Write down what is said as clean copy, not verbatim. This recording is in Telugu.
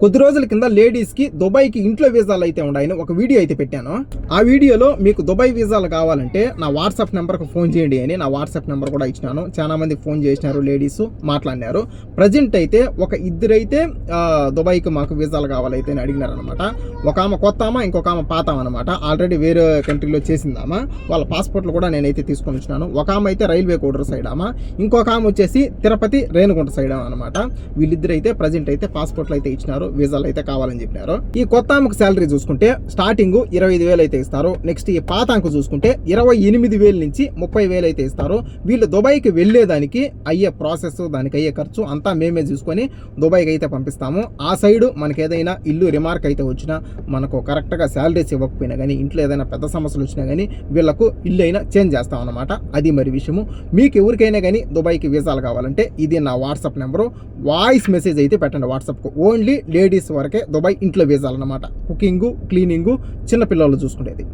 కొద్ది రోజుల కింద లేడీస్కి దుబాయ్కి ఇంట్లో వీసాలు అయితే ఉన్నాయని ఒక వీడియో అయితే పెట్టాను. ఆ వీడియోలో మీకు దుబాయ్ వీసాలు కావాలంటే నా వాట్సాప్ నెంబర్కి ఫోన్ చేయండి అని నా వాట్సాప్ నెంబర్ కూడా ఇచ్చినాను. చాలా మంది ఫోన్ చేసినారు, లేడీస్ మాట్లాడినారు. ప్రజెంట్ అయితే ఒక ఇద్దరైతే దుబాయ్కి మాకు వీసాలు కావాలైతే అని అడిగినారు అనమాట. ఒక ఆమె కొత్త ఆమె, ఇంకొక ఆమె పాత అనమాట. ఆల్రెడీ వేరే కంట్రీలో చేసిందామా, వాళ్ళ పాస్పోర్ట్లు కూడా నేనైతే తీసుకొని వచ్చినాను. ఒక ఆమె అయితే రైల్వే కోడర్ సైడ్ ఆమె, ఇంకొక ఆమె వచ్చేసి తిరుపతి రేణుగుంట సైడ్ అనమాట. వీళ్ళిద్దరు అయితే ప్రజెంట్ అయితే పాస్పోర్ట్లు అయితే ఇచ్చినారు, వీసాలు అయితే కావాలని చెప్పినారు. ఈ కొత్త ఆమెకు శాలరీ చూసుకుంటే స్టార్టింగ్ 25,000 అయితే ఇస్తారు. నెక్స్ట్ ఈ పాత ఆమెకు చూసుకుంటే 28,000 నుంచి 30,000 అయితే ఇస్తారు. వీళ్ళు దుబాయ్కి వెళ్ళేదానికి అయ్యే ప్రాసెస్, దానికి అయ్యే ఖర్చు అంతా మేమే చూసుకొని దుబాయ్కి అయితే పంపిస్తాము. ఆ సైడ్ మనకి ఏదైనా ఇల్లు రిమార్క్ అయితే వచ్చినా, మనకు కరెక్ట్గా శాలరీస్ ఇవ్వకపోయినా కానీ, ఇంట్లో ఏదైనా పెద్ద సమస్యలు వచ్చినా కానీ వీళ్ళకు ఇల్లు అయినా చేంజ్ చేస్తాం అనమాట. అది మరి విషయము. మీకు ఎవరికైనా కానీ దుబాయ్కి వీసాలు కావాలంటే ఇది నా వాట్సాప్ నెంబరు. వాయిస్ మెసేజ్ అయితే పెట్టండి వాట్సాప్కు. ఓన్లీ లేడీస్ వరకే దుబాయ్ ఇంట్లో వీసాలు అనమాట. కుకింగు, క్లీనింగు, చిన్నపిల్లలు చూసుకునేది.